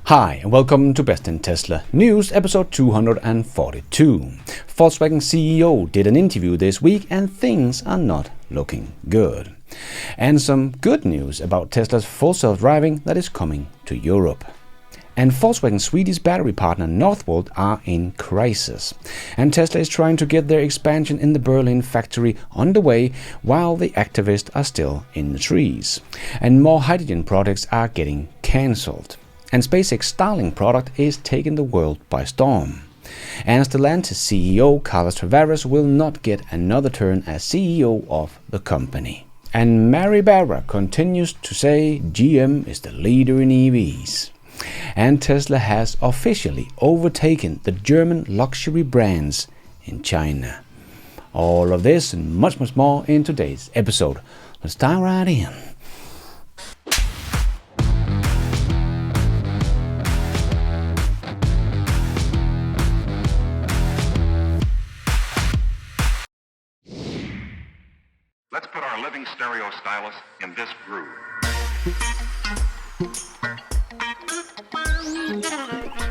Hi, and welcome to Best in Tesla News, episode 242. Volkswagen CEO did an interview this week and things are not looking good. And some good news about Tesla's full self-driving that is coming to Europe. And Volkswagen's Swedish battery partner Northvolt are in crisis. And Tesla is trying to get their expansion in the Berlin factory underway while the activists are still in the trees. And more hydrogen projects are getting cancelled. And SpaceX Starlink product is taking the world by storm. And Stellantis CEO Carlos Tavares will not get another turn as CEO of the company. And Mary Barra continues to say GM is the leader in EVs. And Tesla has officially overtaken the German luxury brands in China. All of this and much more in today's episode. Let's dive right in. Let's put our living stereo stylus in this groove.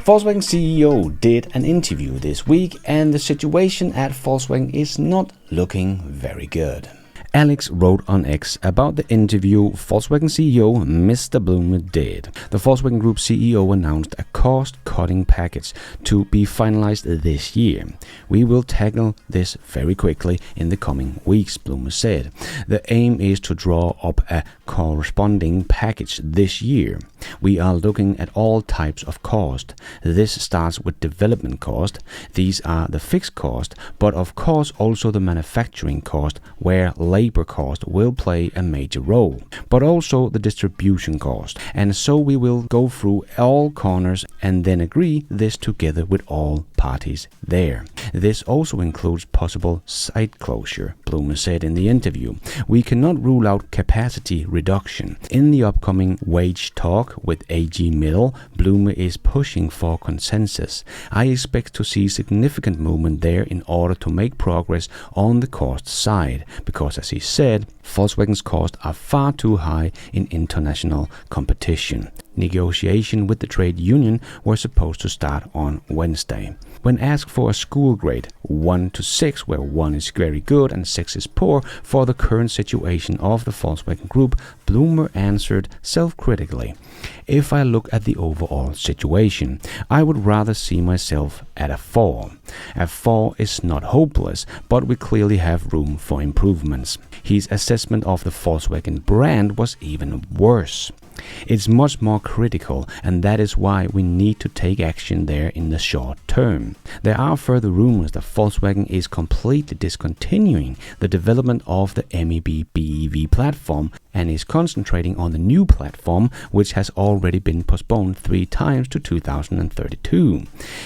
Volkswagen CEO did an interview this week and the situation at Volkswagen is not looking very good. Alex wrote on X about the interview Volkswagen CEO Mr. Blume did. The Volkswagen Group CEO announced a cost-cutting package to be finalized this year. We will tackle this very quickly in the coming weeks, Blume said. The aim is to draw up a corresponding package this year. We are looking at all types of cost. This starts with development cost. These are the fixed cost, but of course also the manufacturing cost, where labor cost will play a major role, but also the distribution cost. And so we will go through all corners and then agree this together with all parties there. This also includes possible site closure, Blume said in the interview. We cannot rule out capacity reduction. In the upcoming wage talk with AG Middle, Blume is pushing for consensus. I expect to see significant movement there in order to make progress on the cost side, because as he said, Volkswagen's costs are far too high in international competition. Negotiation with the trade union were supposed to start on Wednesday. When asked for a school grade 1 to 6, where 1 is very good and 6 is poor, for the current situation of the Volkswagen Group, Blume answered self-critically, "If I look at the overall situation, I would rather see myself at a 4. A 4 is not hopeless, but we clearly have room for improvements." His assessment of the Volkswagen brand was even worse. It's much more critical, and that is why we need to take action there in the short term. There are further rumors that Volkswagen is completely discontinuing the development of the MEB BEV platform and is concentrating on the new platform, which has already been postponed 3 times to 2032.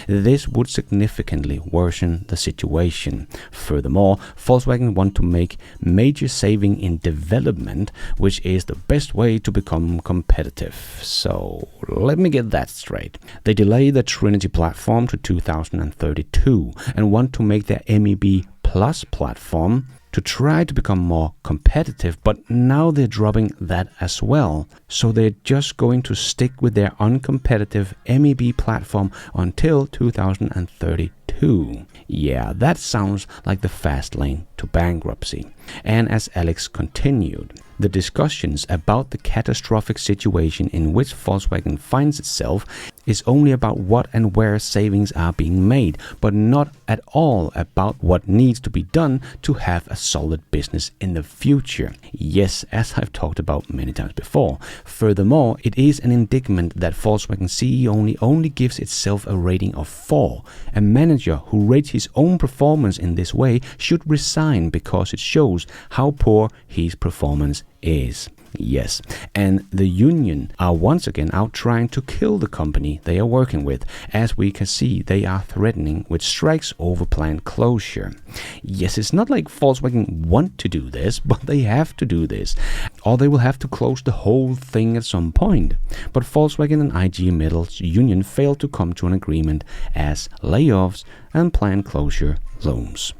This would significantly worsen the situation. Furthermore, Volkswagen want to make major saving in development, which is the best way to become competitive. So let me get that straight. They delay the Trinity platform to 2032 and want to make their MEB Plus platform to try to become more competitive, but now they're dropping that as well. So they're just going to stick with their uncompetitive MEB platform until 2032. Yeah, that sounds like the fast lane to bankruptcy. And as Alex continued, the discussions about the catastrophic situation in which Volkswagen finds itself is only about what and where savings are being made, but not at all about what needs to be done to have a solid business in the future. Yes, as I've talked about many times before. Furthermore, it is an indictment that Volkswagen CEO only gives itself a rating of 4. A manager who rates his own performance in this way should resign because it shows how poor his performance is. Yes, and the union are once again out trying to kill the company they are working with. As we can see, they are threatening with strikes over planned closure. Yes, it's not like Volkswagen want to do this, but they have to do this, or they will have to close the whole thing at some point. But Volkswagen and IG Metall's union failed to come to an agreement as layoffs and planned closure looms.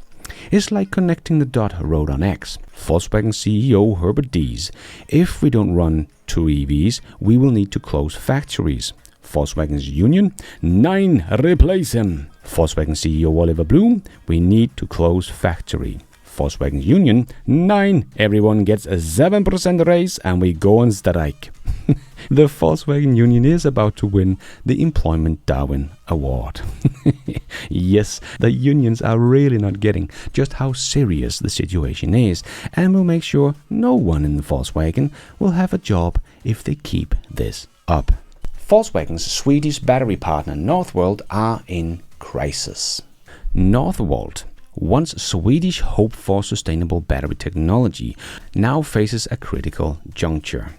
It's like connecting the dot wrote on X. Volkswagen CEO Herbert Diess: "If we don't run 2 EVs, we will need to close factories. Volkswagen's union, 9 replace him. Volkswagen CEO Oliver Blume, we need to close factory. Volkswagen union, 9, everyone gets a 7% raise and we go on strike. The Volkswagen union is about to win the Employment Darwin Award. Yes, the unions are really not getting just how serious the situation is, and will make sure no one in the Volkswagen will have a job if they keep this up. Volkswagen's Swedish battery partner Northvolt are in crisis. Northvolt, once Swedish hope for sustainable battery technology, now faces a critical juncture.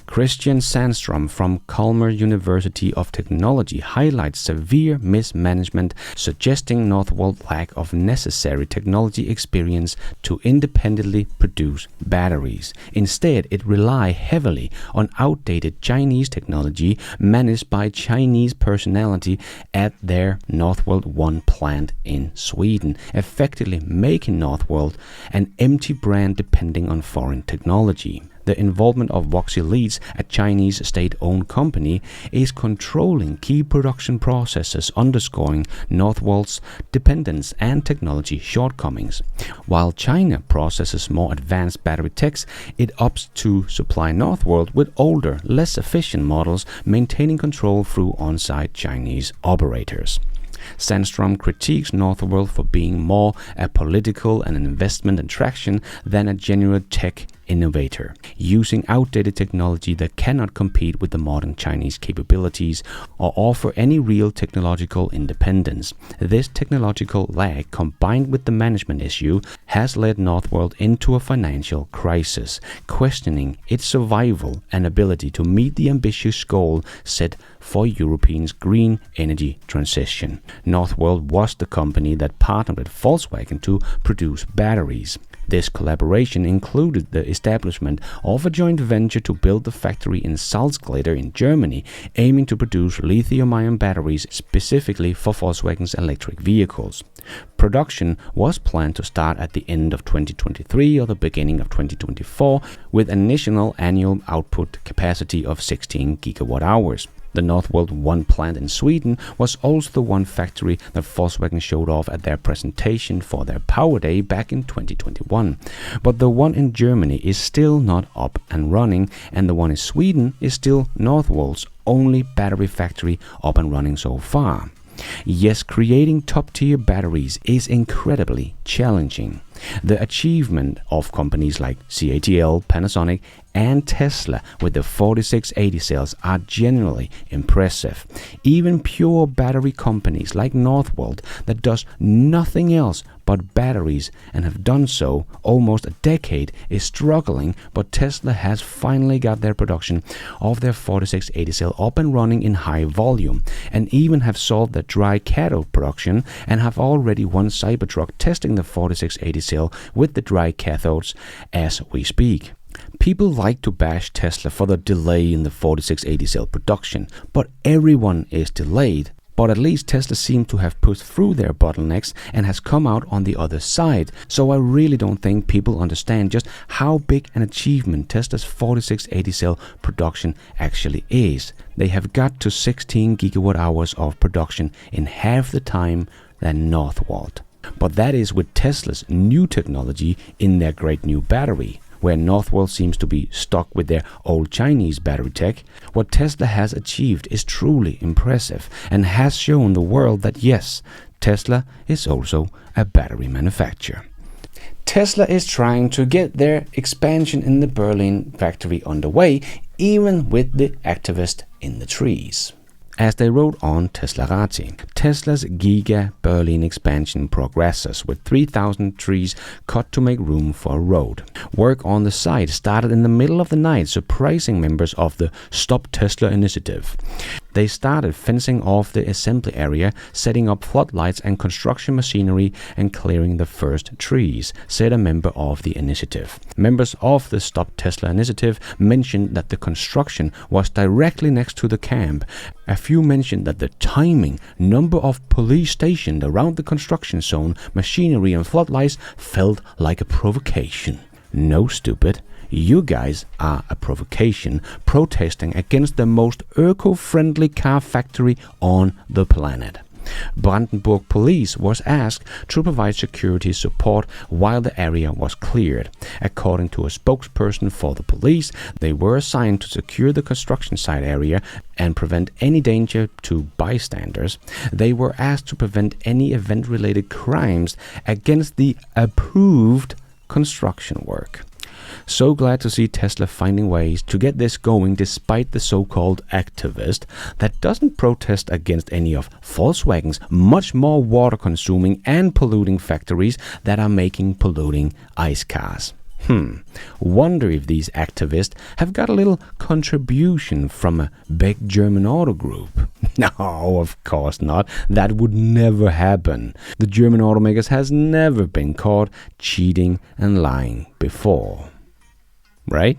Christian Sandstrom from Kalmar University of Technology highlights severe mismanagement, suggesting Northvolt's lack of necessary technology experience to independently produce batteries. Instead, it relies heavily on outdated Chinese technology managed by Chinese personality at their Northvolt 1 plant in Sweden, effectively making Northvolt an empty brand depending on foreign technology. The involvement of Voxy Leads, a Chinese state-owned company, is controlling key production processes, underscoring Northvolt's dependence and technology shortcomings. While China processes more advanced battery techs, it opts to supply Northvolt with older, less efficient models, maintaining control through on-site Chinese operators. Sandstrom critiques Northvolt for being more a political and an investment attraction than a genuine tech innovator, using outdated technology that cannot compete with the modern Chinese capabilities or offer any real technological independence. This technological lag, combined with the management issue, has led Northvolt into a financial crisis, questioning its survival and ability to meet the ambitious goal set for Europe's green energy transition. Northvolt was the company that partnered with Volkswagen to produce batteries. This collaboration included the establishment of a joint venture to build the factory in Salzgitter in Germany, aiming to produce lithium-ion batteries specifically for Volkswagen's electric vehicles. Production was planned to start at the end of 2023 or the beginning of 2024, with an initial annual output capacity of 16 gigawatt-hours. The Northvolt 1 plant in Sweden was also the one factory that Volkswagen showed off at their presentation for their Power Day back in 2021. But the one in Germany is still not up and running, and the one in Sweden is still Northvolt's only battery factory up and running so far. Yes, creating top-tier batteries is incredibly challenging. The achievement of companies like CATL, Panasonic, and Tesla with the 4680 cells are generally impressive. Even pure battery companies like Northvolt, that does nothing else but batteries and have done so almost a decade, is struggling, but Tesla has finally got their production of their 4680 cell up and running in high volume, and even have solved the dry cathode production and have already won Cybertruck testing the 4680 cell with the dry cathodes as we speak. People like to bash Tesla for the delay in the 4680 cell production, but everyone is delayed. But at least Tesla seems to have pushed through their bottlenecks and has come out on the other side. So I really don't think people understand just how big an achievement Tesla's 4680 cell production actually is. They have got to 16 gigawatt hours of production in half the time than Northvolt. But that is with Tesla's new technology in their great new battery. Where Northvolt seems to be stuck with their old Chinese battery tech, what Tesla has achieved is truly impressive and has shown the world that yes, Tesla is also a battery manufacturer. Tesla is trying to get their expansion in the Berlin factory underway, even with the activist in the trees. As they wrote on Teslarati, Tesla's Giga Berlin expansion progresses with 3,000 trees cut to make room for a road. Work on the site started in the middle of the night, surprising members of the Stop Tesla initiative. They started fencing off the assembly area, setting up floodlights and construction machinery, and clearing the first trees, said a member of the initiative. Members of the Stop Tesla initiative mentioned that the construction was directly next to the camp. A few mentioned that the timing, number of police stationed around the construction zone, machinery and floodlights felt like a provocation. No, stupid. You guys are a provocation, protesting against the most eco-friendly car factory on the planet. Brandenburg police was asked to provide security support while the area was cleared. According to a spokesperson for the police, they were assigned to secure the construction site area and prevent any danger to bystanders. They were asked to prevent any event-related crimes against the approved construction work. So glad to see Tesla finding ways to get this going despite the so-called activist that doesn't protest against any of Volkswagen's much more water-consuming and polluting factories that are making polluting ICE cars. Wonder if these activists have got a little contribution from a big German auto group. No, of course not. That would never happen. The German automakers has never been caught cheating and lying before. Right?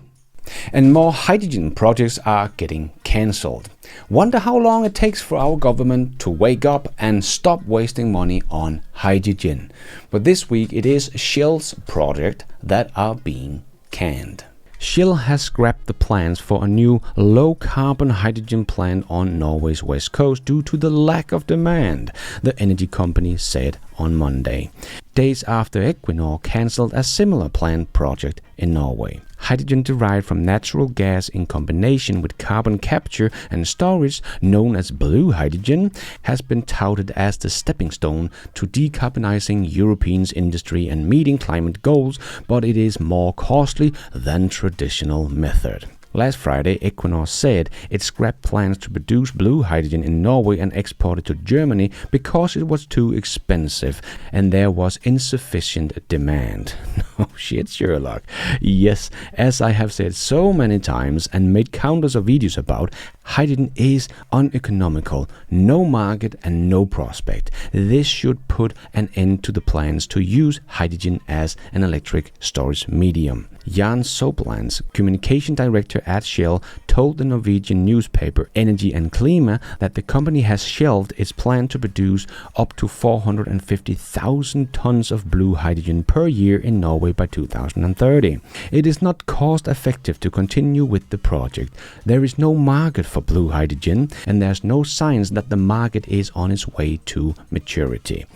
And more hydrogen projects are getting cancelled. Wonder how long it takes for our government to wake up and stop wasting money on hydrogen. But this week it is Shell's project that are being canned. Shell has scrapped the plans for a new low-carbon hydrogen plant on Norway's west coast due to the lack of demand, the energy company said on Monday, days after Equinor cancelled a similar planned project in Norway. Hydrogen derived from natural gas in combination with carbon capture and storage, known as blue hydrogen, has been touted as the stepping stone to decarbonizing European industry and meeting climate goals, but it is more costly than traditional method. Last Friday, Equinor said it scrapped plans to produce blue hydrogen in Norway and export it to Germany because it was too expensive and there was insufficient demand. No shit, Sherlock. Yes, as I have said so many times and made countless of videos about, hydrogen is uneconomical, no market and no prospect. This should put an end to the plans to use hydrogen as an electric storage medium. Jan Sopelands, communication director at Shell, told the Norwegian newspaper Energy and Klima that the company has shelved its plan to produce up to 450,000 tons of blue hydrogen per year in Norway by 2030. It is not cost effective to continue with the project. There is no market for blue hydrogen and there's no signs that the market is on its way to maturity.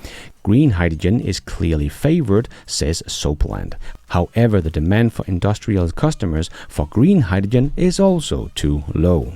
Green hydrogen is clearly favored, says Sopeland. However, the demand for industrial customers for green hydrogen is also too low.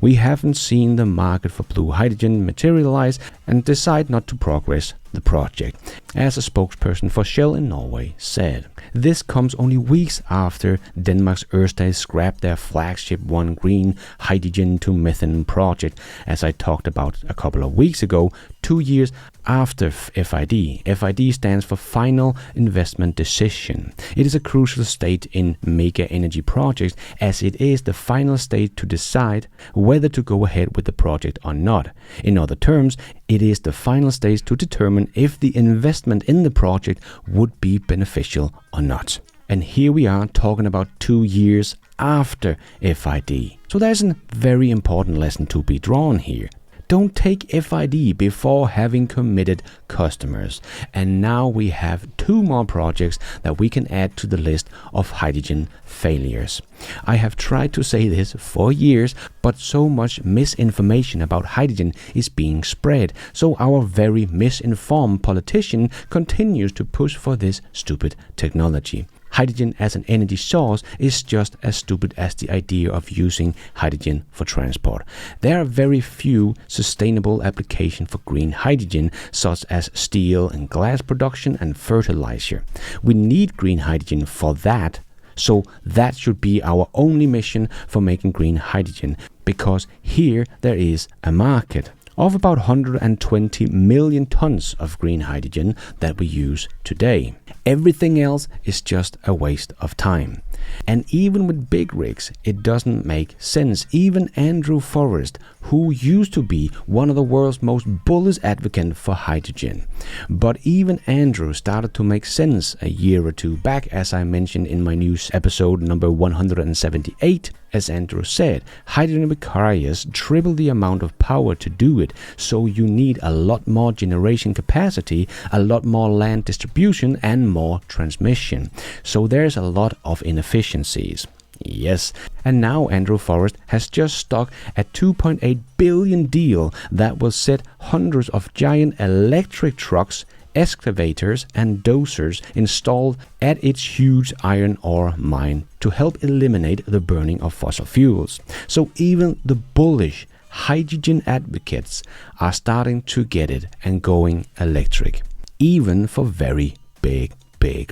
We haven't seen the market for blue hydrogen materialize and decide not to progress the project, as a spokesperson for Shell in Norway said. This comes only weeks after Denmark's Ørsted scrapped their flagship One Green Hydrogen to Methane project, as I talked about a couple of weeks ago, 2 years after FID. FID stands for Final Investment Decision. It is a crucial stage in mega energy projects, as it is the final stage to decide whether to go ahead with the project or not. In other terms, it is the final stage to determine if the investment in the project would be beneficial or not. And here we are talking about 2 years after FID. So there's a very important lesson to be drawn here. Don't take FID before having committed customers. And now we have 2 more projects that we can add to the list of hydrogen failures. I have tried to say this for years, but so much misinformation about hydrogen is being spread. So our very misinformed politician continues to push for this stupid technology. Hydrogen as an energy source is just as stupid as the idea of using hydrogen for transport. There are very few sustainable applications for green hydrogen, such as steel and glass production and fertilizer. We need green hydrogen for that, so that should be our only mission for making green hydrogen, because here there is a market of about 120 million tons of green hydrogen that we use today. Everything else is just a waste of time. And even with big rigs, it doesn't make sense. Even Andrew Forrest, who used to be one of the world's most bullish advocates for hydrogen. But even Andrew started to make sense a year or 2 back, as I mentioned in my news episode number 178. As Andrew said, hydrogen requires triple the amount of power to do it, so you need a lot more generation capacity, a lot more land distribution and more transmission. So there's a lot of inefficiency efficiencies. Yes, and now Andrew Forrest has just struck a $2.8 billion deal that will set hundreds of giant electric trucks, excavators and dozers installed at its huge iron ore mine to help eliminate the burning of fossil fuels. So even the bullish hydrogen advocates are starting to get it and going electric, even for very big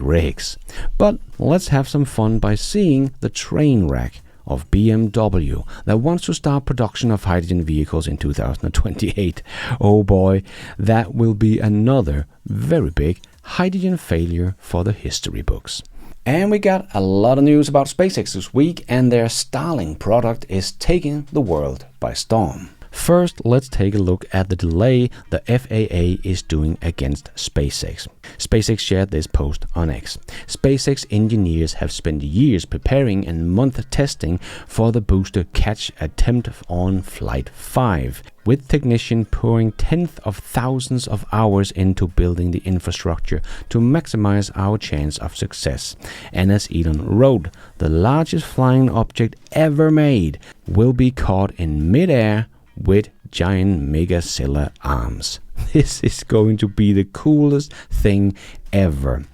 rigs. But let's have some fun by seeing the train wreck of BMW that wants to start production of hydrogen vehicles in 2028. Oh boy, that will be another very big hydrogen failure for the history books. And we got a lot of news about SpaceX this week, and their Starlink product is taking the world by storm. First, let's take a look at the delay the FAA is doing against SpaceX. SpaceX shared this post on X. SpaceX engineers have spent years preparing and months testing for the booster catch attempt on Flight 5, with technicians pouring tens of thousands of hours into building the infrastructure to maximize our chance of success. And as Elon wrote, the largest flying object ever made will be caught in midair with giant megacellular arms. This is going to be the coolest thing ever.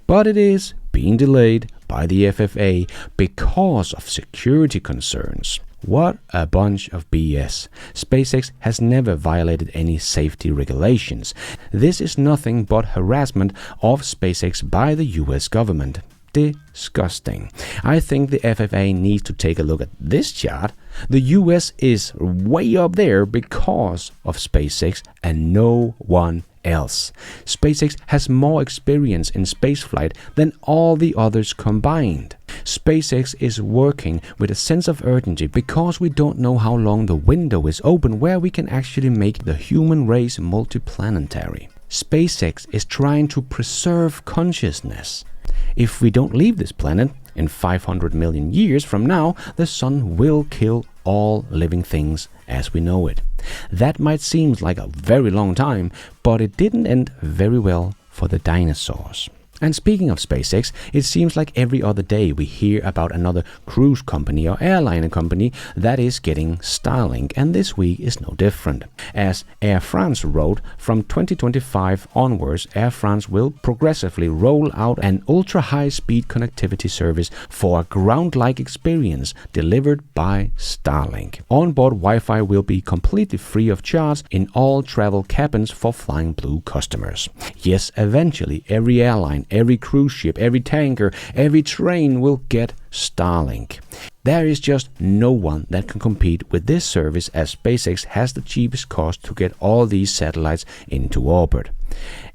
But it is being delayed by the FAA because of security concerns. What a bunch of BS. SpaceX has never violated any safety regulations. This is nothing but harassment of SpaceX by the US government. Disgusting. I think the FAA needs to take a look at this chart. The US is way up there because of SpaceX and no one else. SpaceX has more experience in spaceflight than all the others combined. SpaceX is working with a sense of urgency because we don't know how long the window is open where we can actually make the human race multiplanetary. SpaceX is trying to preserve consciousness. If we don't leave this planet, in 500 million years from now, the sun will kill all living things as we know it. That might seem like a very long time, but it didn't end very well for the dinosaurs. And speaking of SpaceX, it seems like every other day we hear about another cruise company or airliner company that is getting Starlink, and this week is no different. As Air France wrote, from 2025 onwards, Air France will progressively roll out an ultra-high-speed connectivity service for a ground-like experience delivered by Starlink. Onboard Wi-Fi will be completely free of charge in all travel cabins for Flying Blue customers. Yes, eventually every airline, every cruise ship, every tanker, every train will get Starlink. There is just no one that can compete with this service, as SpaceX has the cheapest cost to get all these satellites into orbit.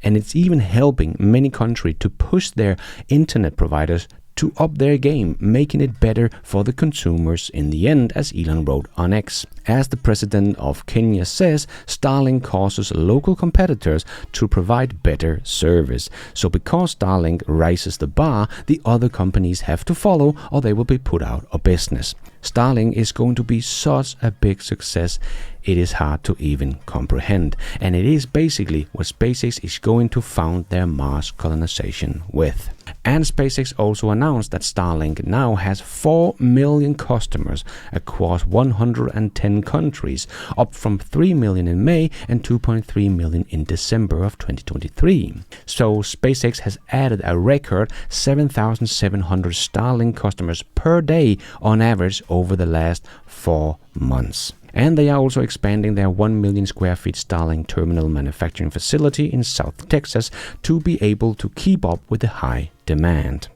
And it's even helping many countries to push their internet providers to up their game, making it better for the consumers in the end, as Elon wrote on X. As the president of Kenya says, Starlink causes local competitors to provide better service. So because Starlink raises the bar, the other companies have to follow or they will be put out of business. Starlink is going to be such a big success, it is hard to even comprehend. And it is basically what SpaceX is going to found their Mars colonization with. And SpaceX also announced that Starlink now has 4 million customers across 110 countries, up from 3 million in May and 2.3 million in December of 2023. So SpaceX has added a record 7,700 Starlink customers per day on average over the last 4 months. And they are also expanding their 1 million square feet Starlink terminal manufacturing facility in South Texas to be able to keep up with the high demand.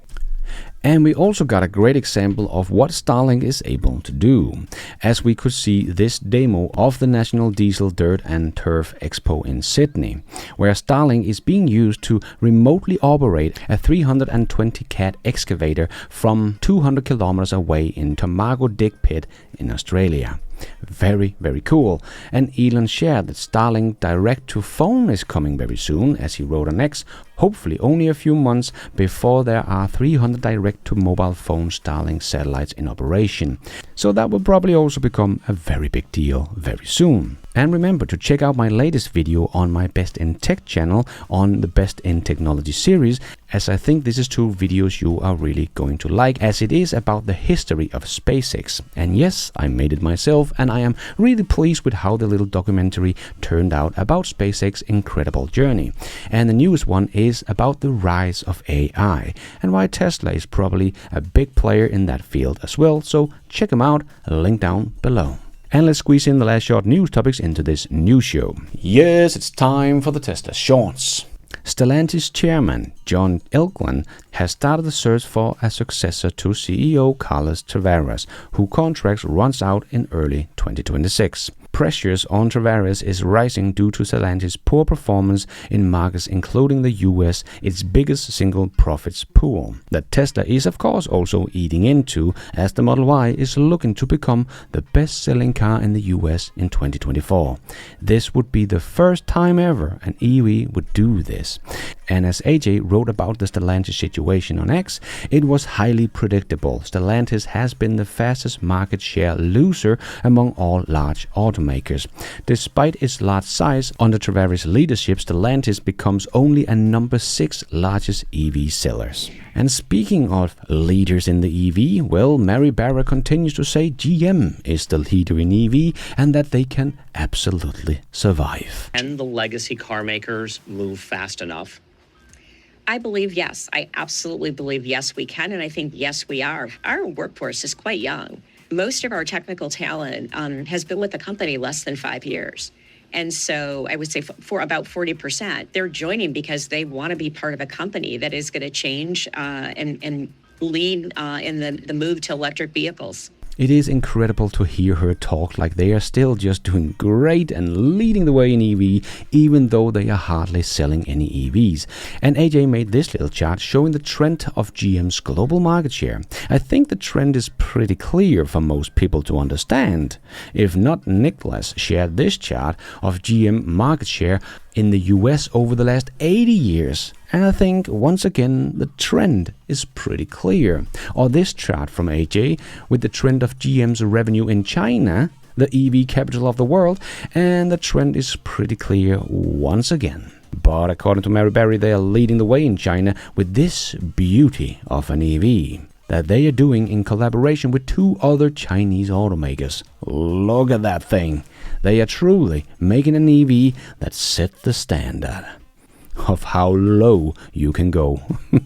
And we also got a great example of what Starlink is able to do, as we could see this demo of the National Diesel Dirt and Turf Expo in Sydney, where Starlink is being used to remotely operate a 320 cat excavator from 200 kilometers away in Tomago Dig Pit in Australia. Very, very cool. And Elon shared that Starlink direct-to-phone is coming very soon, as he wrote on X, hopefully only a few months before there are 300 direct-to-mobile phone Starlink satellites in operation. So that will probably also become a very big deal very soon. And remember to check out my latest video on my Best in Tech channel on the Best in Technology series, as I think this is two videos you are really going to like, as it is about the history of SpaceX. And yes, I made it myself, and I am really pleased with how the little documentary turned out about SpaceX's incredible journey. And the newest one is about the rise of AI, and why Tesla is probably a big player in that field as well, so check them out, link down below. And let's squeeze in the last short news topics into this news show. Yes, it's time for the Tesla shorts. Stellantis chairman John Elkann has started the search for a successor to CEO Carlos Tavares, whose contract runs out in early 2026. Pressures on Tavares is rising due to Stellantis' poor performance in markets including the US, its biggest single profits pool, that Tesla is of course also eating into, as the Model Y is looking to become the best-selling car in the US in 2024. This would be the first time ever an EV would do this. And as AJ wrote about the Stellantis situation on X, it was highly predictable. Stellantis has been the fastest market share loser among all large automakers. Despite its large size, under Tavares' leadership, Stellantis becomes only a number 6 largest EV sellers. And speaking of leaders in the EV, well, Mary Barra continues to say GM is the leader in EV and that they can absolutely survive. Can the legacy car makers move fast enough? I believe yes. I absolutely believe yes, we can. And I think yes, we are. Our workforce is quite young. Most of our technical talent has been with the company less than 5 years. And so I would say for about 40%, they're joining because they want to be part of a company that is going to change and lead in the move to electric vehicles. It is incredible to hear her talk like they are still just doing great and leading the way in EV, even though they are hardly selling any EVs. And AJ made this little chart showing the trend of GM's global market share. I think the trend is pretty clear for most people to understand. If not, Nicholas shared this chart of GM market share in the US over the last 80 years. And I think, once again, the trend is pretty clear. Or this chart from AJ with the trend of GM's revenue in China, the EV capital of the world, and the trend is pretty clear once again. But according to Mary Berry, they are leading the way in China with this beauty of an EV that they are doing in collaboration with 2 other Chinese automakers. Look at that thing. They are truly making an EV that set the standard of how low you can go.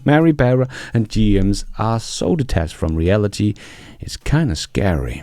Mary Barra and GMs are so detached from reality, it's kinda scary.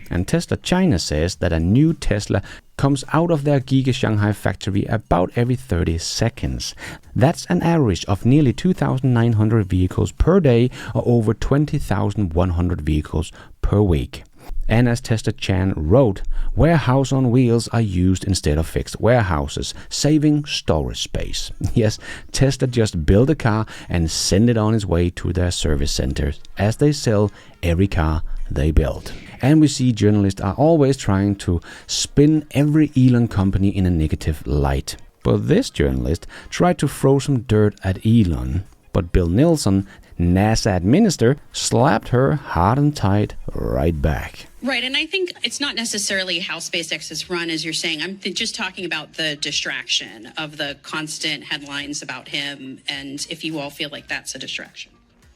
And Tesla China says that a new Tesla comes out of their Giga Shanghai factory about every 30 seconds. That's an average of nearly 2,900 vehicles per day, or over 20,100 vehicles per week. And as Tesla Chan wrote, warehouse on wheels are used instead of fixed warehouses, saving storage space. Yes, Tesla just built a car and send it on its way to their service centers, as they sell every car they build. And we see journalists are always trying to spin every Elon company in a negative light. But this journalist tried to throw some dirt at Elon, but Bill Nelson, NASA administrator, slapped her hard and tight right back. Right, and I think it's not necessarily how SpaceX is run, as you're saying. I'm just talking about the distraction of the constant headlines about him, and if you all feel like that's a distraction.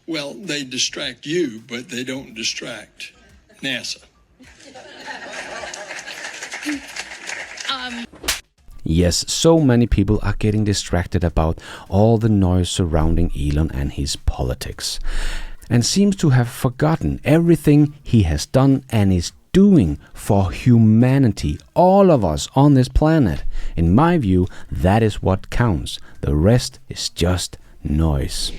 Well, they distract you, but they don't distract NASA. Yes, so many people are getting distracted about all the noise surrounding Elon and his politics, and seems to have forgotten everything he has done and is doing for humanity, all of us on this planet. In my view, that is what counts. The rest is just noise.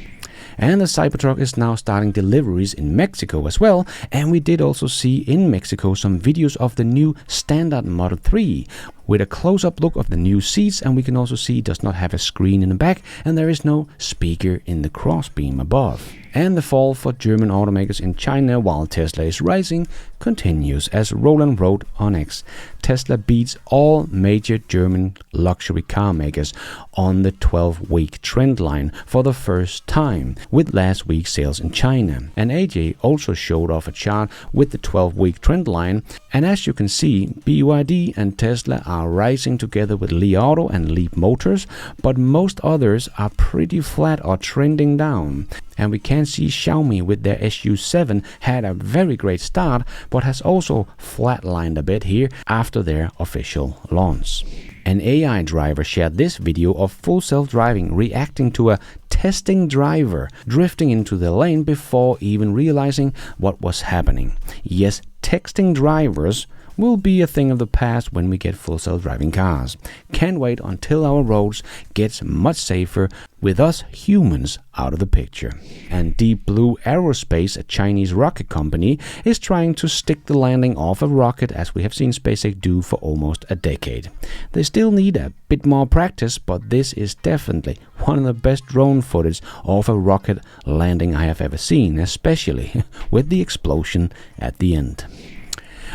And the Cybertruck is now starting deliveries in Mexico as well, and we did also see in Mexico some videos of the new standard Model 3, with a close-up look of the new seats, and we can also see it does not have a screen in the back, and there is no speaker in the crossbeam above. And the fall for German automakers in China while Tesla is rising continues. As Roland wrote on X, Tesla beats all major German luxury car makers on the 12-week trend line for the first time with last week's sales in China. And AJ also showed off a chart with the 12-week trend line, and as you can see, BYD and Tesla are rising together with Li Auto and Leap Motors, but most others are pretty flat or trending down. And we can see Xiaomi with their SU7 had a very great start, but has also flatlined a bit here after their official launch. An AI driver shared this video of full self-driving reacting to a testing driver drifting into the lane before even realizing what was happening. Yes, texting drivers will be a thing of the past when we get full self-driving cars. Can't wait until our roads gets much safer with us humans out of the picture. And Deep Blue Aerospace, a Chinese rocket company, is trying to stick the landing of a rocket as we have seen SpaceX do for almost a decade. They still need a bit more practice, but this is definitely one of the best drone footage of a rocket landing I have ever seen, especially with the explosion at the end.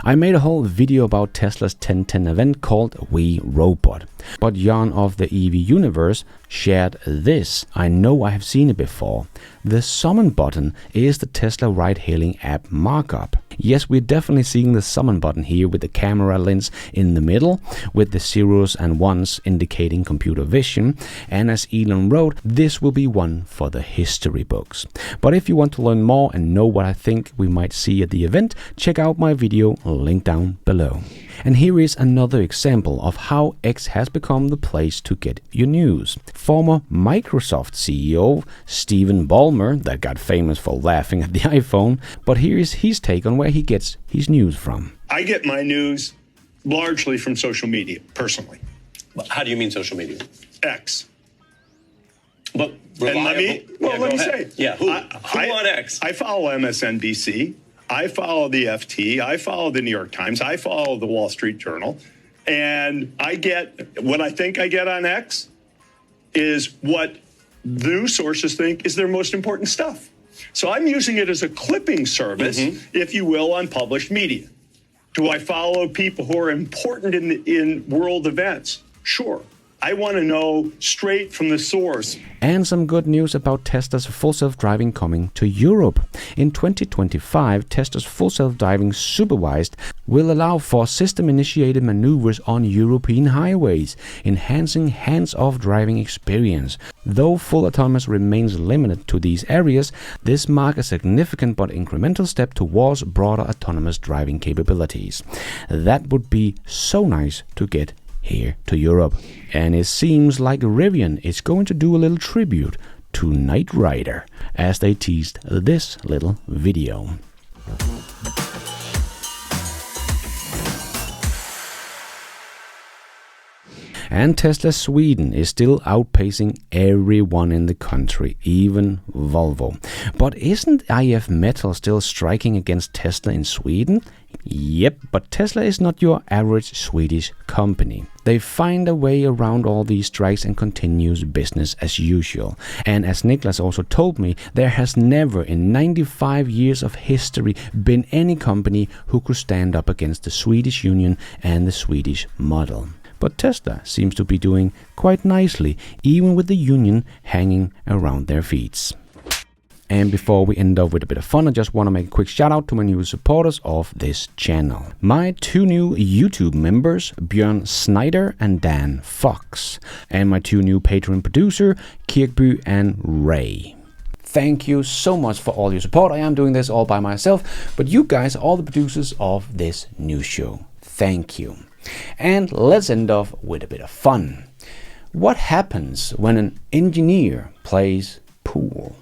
I made a whole video about Tesla's 1010 event called We Robot, but Jan of the EV Universe shared this. I know I have seen it before. The summon button is the Tesla ride-hailing app markup. Yes, we're definitely seeing the summon button here with the camera lens in the middle, with the zeros and ones indicating computer vision, and as Elon wrote, this will be one for the history books. But if you want to learn more and know what I think we might see at the event, check out my video, link down below. And here is another example of how X has become the place to get your news. Former Microsoft CEO Stephen Ballmer, that got famous for laughing at the iPhone, but here is his take on where he gets his news from. I get my news largely from social media, personally. How do you mean social media? X. But And let me say. Yeah, who on X? I follow MSNBC. I follow the FT. I follow the New York Times. I follow the Wall Street Journal. And I get what I think I get on X is what news sources think is their most important stuff. So I'm using it as a clipping service, if you will, on published media. Do I follow people who are important in world events? Sure. I want to know straight from the source. And some good news about Tesla's full self-driving coming to Europe. In 2025, Tesla's full self-driving supervised will allow for system-initiated maneuvers on European highways, enhancing hands-off driving experience. Though full autonomous remains limited to these areas, this marks a significant but incremental step towards broader autonomous driving capabilities. That would be so nice to get here to Europe. And it seems like Rivian is going to do a little tribute to Knight Rider as they teased this little video. And Tesla Sweden is still outpacing everyone in the country, even Volvo. But isn't IF Metal still striking against Tesla in Sweden? Yep, but Tesla is not your average Swedish company. They find a way around all these strikes and continues business as usual. And as Niklas also told me, there has never in 95 years of history been any company who could stand up against the Swedish Union and the Swedish model. But Tesla seems to be doing quite nicely, even with the union hanging around their feet. And before we end up with a bit of fun, I just want to make a quick shout out to my new supporters of this channel. My two new YouTube members, Björn Snyder and Dan Fox. And my two new Patreon producer, Kirkby and Ray. Thank you so much for all your support. I am doing this all by myself, but you guys are all the producers of this new show. Thank you. And let's end off with a bit of fun. What happens when an engineer plays pool?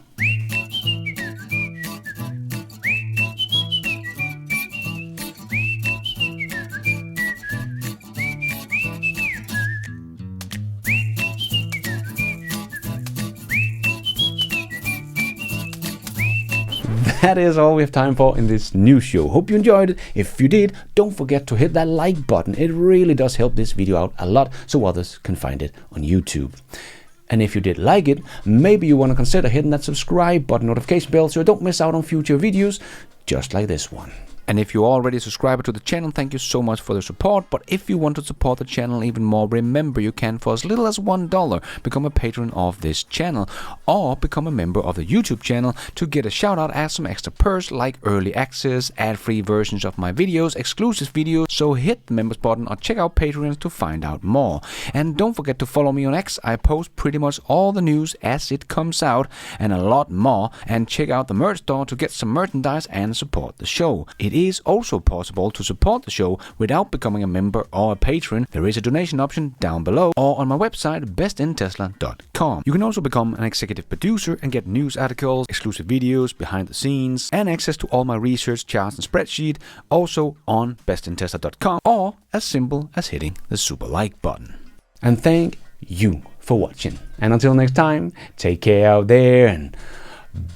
that is all we have time for in this new show. Hope you enjoyed it. If you did, don't forget to hit that like button. It really does help this video out a lot so others can find it on YouTube. And if you did like it, maybe you want to consider hitting that subscribe button, notification bell, so you don't miss out on future videos just like this one. And if you're already a subscriber to the channel, thank you so much for the support. But if you want to support the channel even more, remember you can, for as little as $1, become a patron of this channel, or become a member of the YouTube channel to get a shout out as some extra perks like early access, ad-free versions of my videos, exclusive videos. So hit the members button or check out Patreon to find out more. And don't forget to follow me on X. I post pretty much all the news as it comes out and a lot more. And check out the merch store to get some merchandise and support the show. It is also possible to support the show without becoming a member or a patron. There is a donation option down below or on my website bestintesla.com. You can also become an executive producer and get news articles, exclusive videos, behind the scenes, and access to all my research charts and spreadsheet also on bestintesla.com, or as simple as hitting the super like button. And thank you for watching. And until next time, take care out there and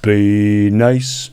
be nice.